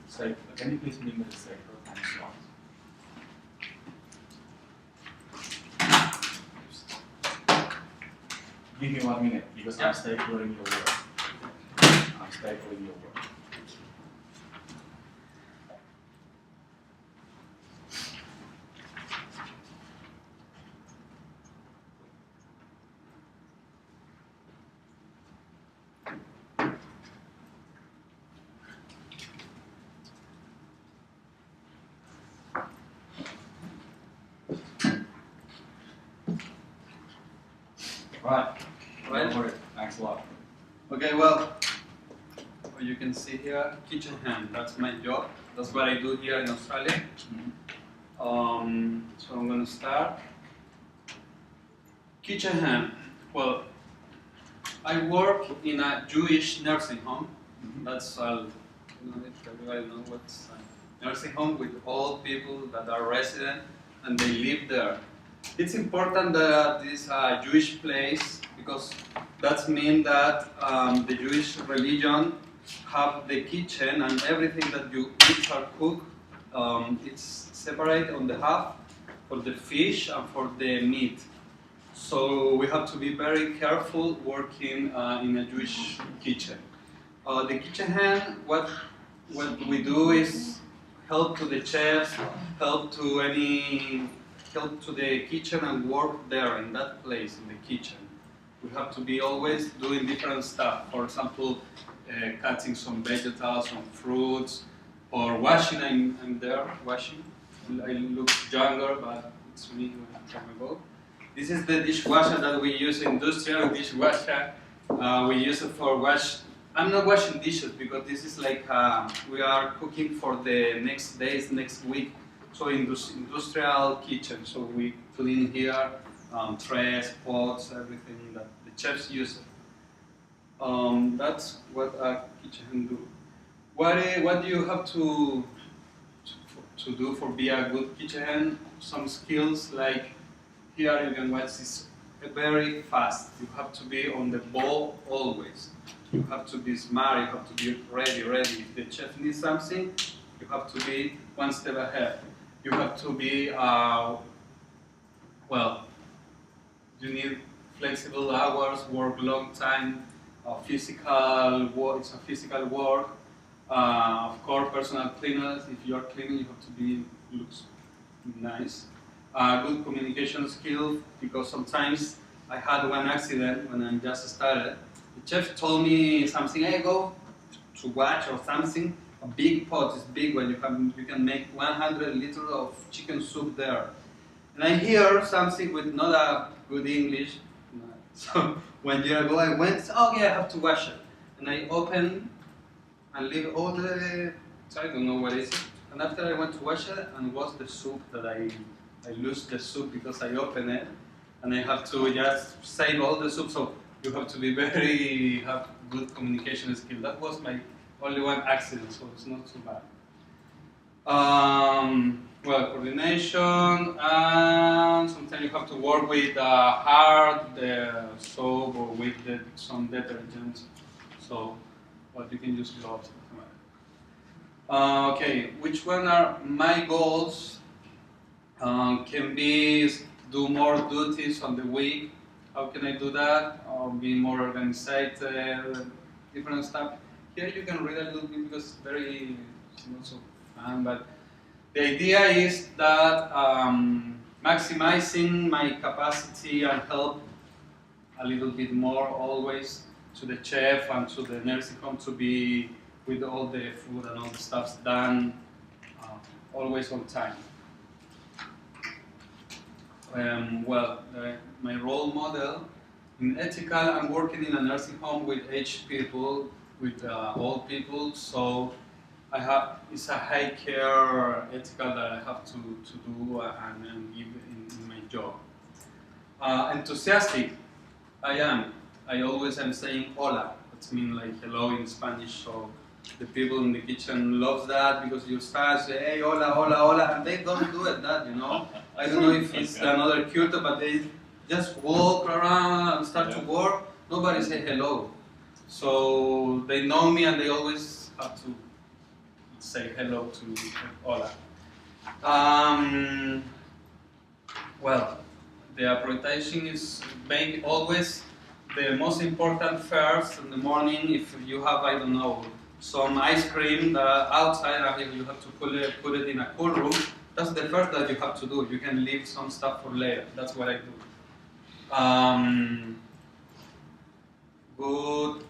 So, can you please bring me the stapler and slots? Give me 1 minute because I'm stapling your work. I'm stapling your work. Right. Right. Thanks a lot. Okay, well, you can see here, kitchen hand. That's my job. That's what I do here in Australia. So I'm gonna start. Kitchen hand. Well, I work in a Jewish nursing home. That's if everybody knows what's a nursing home with old people that are resident and they live there. It's important that this Jewish place because that means that the Jewish religion have the kitchen and everything that you eat or cook. It's separate on the half for the fish and for the meat. So we have to be very careful working in a Jewish kitchen. The kitchen hand, what we do is help to the chefs, help to the kitchen and work there in that place in the kitchen. We have to be always doing different stuff. For example, cutting some vegetables, some fruits, or washing. I'm there washing. I look younger, but it's me when I'm time ago. This is the dishwasher that we use, industrial dishwasher. We use it for wash. I'm not washing dishes because this is like we are cooking for the next days, next week. So industrial kitchen. So we clean here, trays, pots, everything that the chefs use. That's what a kitchen do. What do you have to do for be a good kitchen? Some skills like here you can watch this very fast. You have to be on the ball always. You have to be smart. You have to be ready. If the chef needs something, you have to be one step ahead. You have to be you need flexible hours, work long time, physical work. It's a physical work. Of course, personal cleaners. If you are cleaning, you have to be looks nice. Good communication skills because sometimes I had one accident when I just started. The chef told me something. Hey, go to watch or something. A big pot is big when you can make 100 liters of chicken soup there. And I hear something with not a good English. So 1 year ago I went, okay, I have to wash it. And I open and leave all the, I don't know what is it. And after I went to wash it and wash the soup that I lose the soup because I opened it. And I have to just save all the soup. So you have to be have good communication skill. That was my only one accident, so it's not too bad. Coordination, and sometimes you have to work with hard soap or with some detergents. So, you can use gloves. Okay, which one are my goals? Can be do more duties on the week. How can I do that? Or be more organized, different stuff. Here you can read a little bit because it's not so fun, but the idea is that maximizing my capacity and help a little bit more always to the chef and to the nursing home to be with all the food and all the stuff's done always on time. My role model in ethical, I'm working in a nursing home with aged people, with old people, so it's a high care ethical that I have to do and give in my job. Enthusiastic, I am. I always am saying hola. That means like hello in Spanish. So the people in the kitchen loves that because you start say hey hola hola hola, and they don't do it that I don't know if it's another culture, but they just walk around and start to work. Nobody say hello. So they know me and they always have to say hello to hola. Well, the appreciation is make always the most important first in the morning. If you have, I don't know, some ice cream outside and you have to put it in a cool room, that's the first that you have to do. You can leave some stuff for later. That's what I do. Good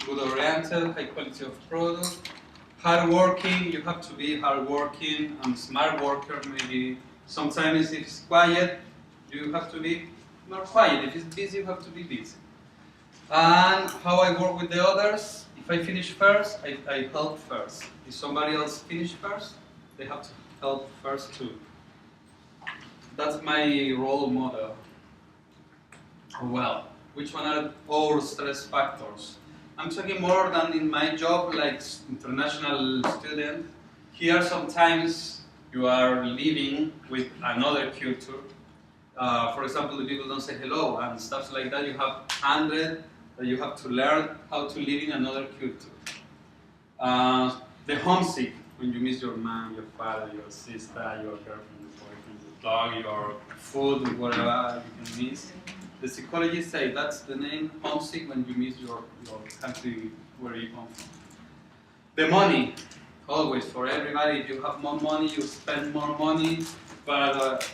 oriented, high quality of product. Hard working, you have to be hard working and smart worker. Maybe sometimes if it's quiet, you have to be more quiet. If it's busy, you have to be busy. And how I work with the others, if I finish first, I help first. If somebody else finish first, they have to help first too. That's my role model. Well, which one are all stress factors? I'm talking more than in my job, like international student. Here sometimes you are living with another culture. For example, the people don't say hello and stuff like that. You have 100 that you have to learn how to live in another culture. The homesick, when you miss your mom, your father, your sister, your girlfriend, your boyfriend, your dog, your food, whatever you can miss. The psychologists say that's the name, homesick, when you miss your country where you come from. The money, always for everybody. If you have more money, you spend more money. But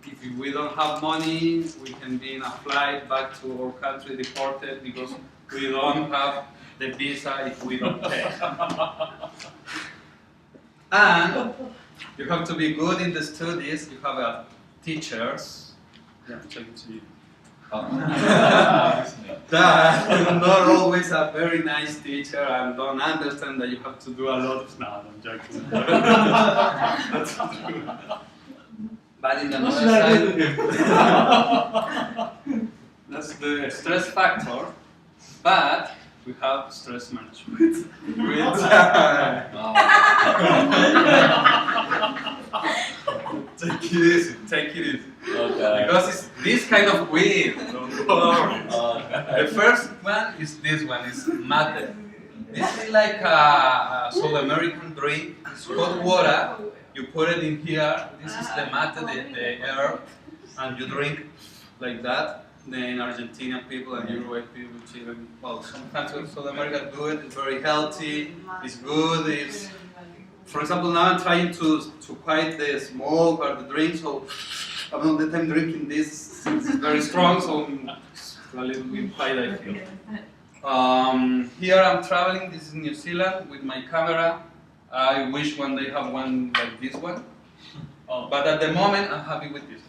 if we don't have money, we can be in a flight back to our country deported because we don't have the visa if we don't pay. And you have to be good in the studies. You have teachers. Yeah, check it to you. That not always a very nice teacher and don't understand that you have to do a lot of I'm joking. That's true. But in the other side, that's the stress factor. But we have stress management. Take it easy. Take it easy. Okay. Because it's this kind of weird. The first one is this one, is mate. This is like a South American drink. It's hot water. You put it in here. This is the mate, the herb, and you drink like that. Then Argentinian people and Uruguay people, Chile, well, some countries of South America do it. It's very healthy. It's good. It's, for example, now I'm trying to quiet the smoke or the drink, so I'm all the time drinking this. It's very strong, so it's a little bit quiet, I feel. Here I'm traveling. This is New Zealand with my camera. I wish one day have one like this one, but at the moment I'm happy with this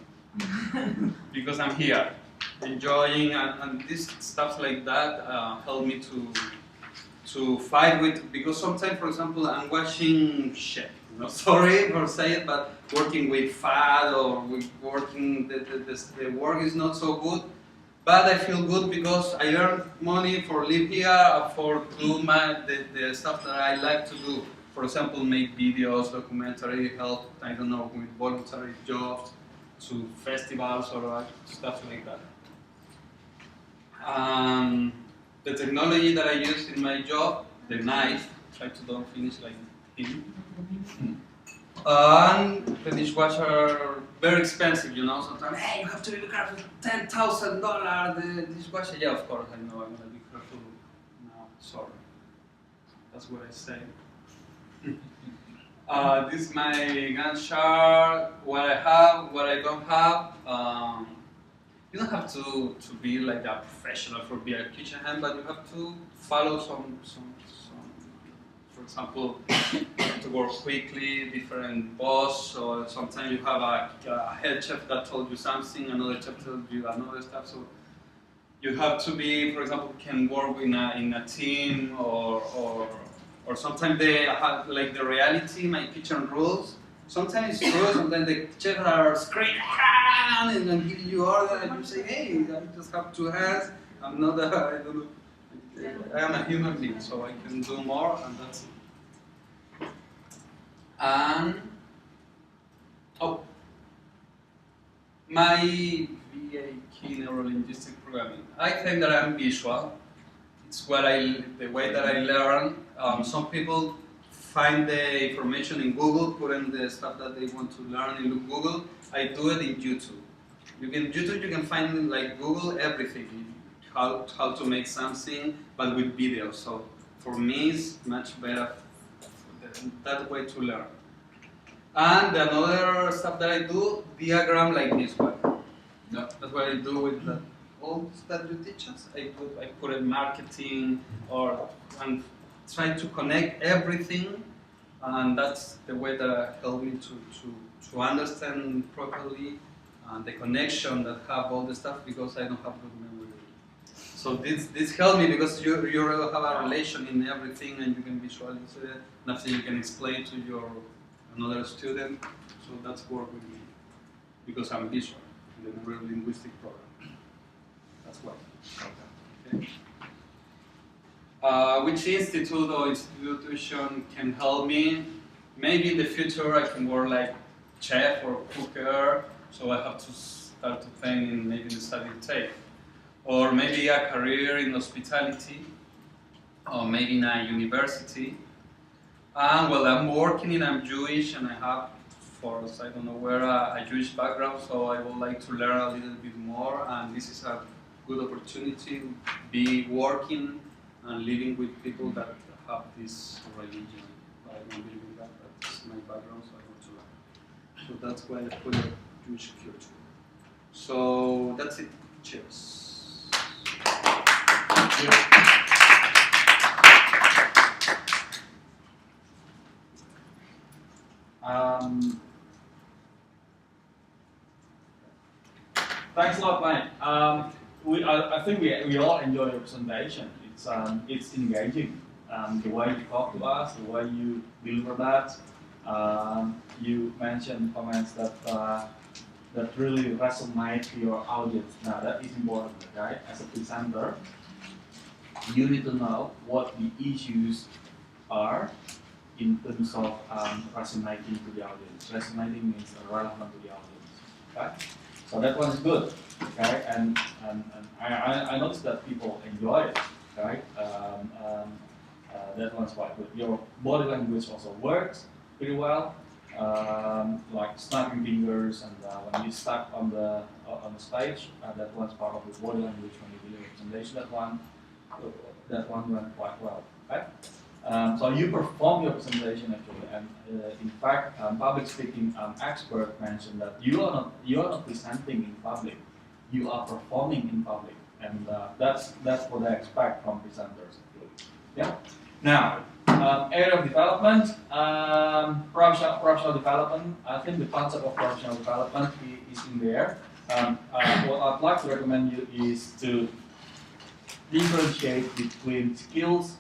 one because I'm here, enjoying, and this stuff like that help me to fight with, because sometimes, for example, I'm watching shit. Sorry for saying it, but working with fat or with working, the work is not so good. But I feel good because I earn money for live here, for do the stuff that I like to do. For example, make videos, documentary, help, I don't know, with voluntary jobs, to festivals or stuff like that. The technology that I use in my job, the knife, try to don't finish like him. And the dishwasher, very expensive, you know, sometimes, hey, you have to be careful, $10,000, the dishwasher. Yeah, of course, I know, I'm gonna be careful now, sorry. That's what I say. This is my Gantt chart, what I have, what I don't have. You don't have to be like a professional for being a kitchen hand, but you have to follow some for example, you have to work quickly, different boss, or sometimes you have a head chef that told you something, another chef told you another stuff, so you have to be, for example, can work in a team, or sometimes they have, like the reality, my kitchen rules, sometimes it's true, sometimes the chefs are screaming and then giving you order, and you say, hey, I just have 2 hands, I'm not I don't know. I am a human being, so I can do more, and that's it. And my VAK neurolinguistic programming. I think that I'm visual. It's the way that I learn. Some people find the information in Google, put in the stuff that they want to learn in Google. I do it in YouTube. You can find in like Google everything, how to make something, but with video. So for me, it's much better that way to learn. And another stuff that I do, diagram like this one. No, that's what I do with the all that you teach us. I put in marketing and try to connect everything, and that's the way that helped me to understand properly the connection that have all the stuff, because I don't have good memory. So this helped me because you really have a relation in everything, and you can visualize it, and after you can explain to another student. So that's work with me because I'm visual in the neurolinguistic program. That's why. Okay. Which institute or institution can help me? Maybe in the future I can work like chef or cooker, so I have to start to think in maybe the study take. Or maybe a career in hospitality, or maybe in a university. Well, I'm working and I'm Jewish, and I have, I don't know where, a Jewish background, so I would like to learn a little bit more, and this is a good opportunity to be working and living with people that have this religion. I don't believe in that, that's my background, so I want to learn. So that's why I put a Jewish culture. So that's it. Cheers. Thanks a lot, mate. I think we all enjoy your presentation. It's engaging. The way you talk to us, the way you deliver that. You mentioned comments that really resonate to your audience. Now that is important, okay? As a presenter, you need to know what the issues are in terms of resonating to the audience. Resonating means relevant to the audience, okay? So that one is good, okay? And I noticed that people enjoy it, okay? That one's quite good. Your body language also works pretty well, like snapping fingers, and when you step on the stage, that one's part of the body language when you do your presentation. That one went quite well, okay? So you perform your presentation actually, and in fact, public speaking expert mentioned that you are not presenting in public, you are performing in public, and that's what I expect from presenters actually. Yeah. Now, area of development, professional development. I think the concept of professional development is in there. What I'd like to recommend you is to differentiate between skills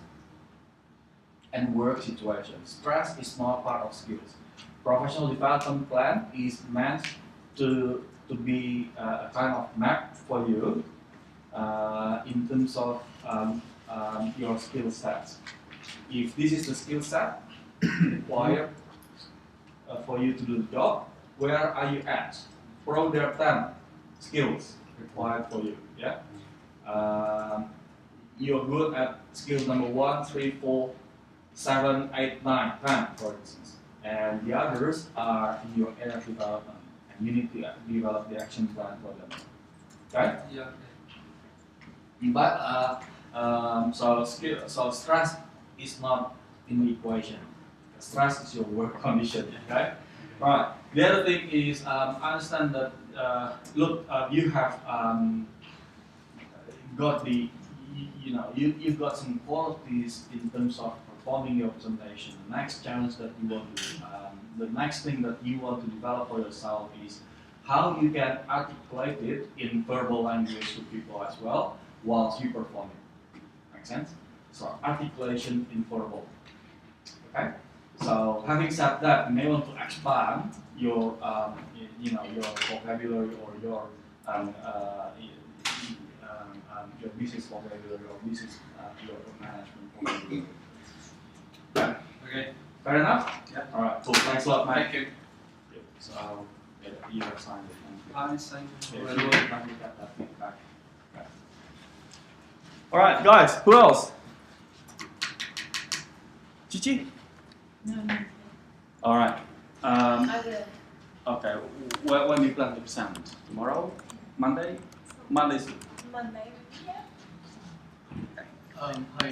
and work situations. Stress is not part of skills. Professional development plan is meant to be a kind of map for you in terms of your skill sets. If this is the skill set required for you to do the job, where are you at? Probably there are 10 skills required for you. Yeah. You're good at skills number 1, 3, 4, 7, 8, 9, 10, for instance, and the others are in your area of development, and you need to develop the action plan for them. Okay? Yeah. But so stress is not in the equation. Stress is your work condition. Okay? Right. The other thing is, I understand that you have got you've got some qualities in terms of performing your presentation. The next challenge that you want to, the next thing that you want to develop for yourself is how you can articulate it in verbal language to people as well, whilst you perform it. Make sense? So articulation in verbal. Okay. So having said that, you may want to expand your, your vocabulary or your business vocabulary or business your management vocabulary. Yeah. Okay. Fair enough? Yeah. All right. Cool. Thanks a lot, mate. Thank you. So you have signed it. I signed it Yeah, already. you will have to get that feedback. Okay. All right, guys, who else? Chichi? No. All right. I will. Okay. When do you plan to present? Tomorrow? Monday? Monday's Monday. Yeah. Hi.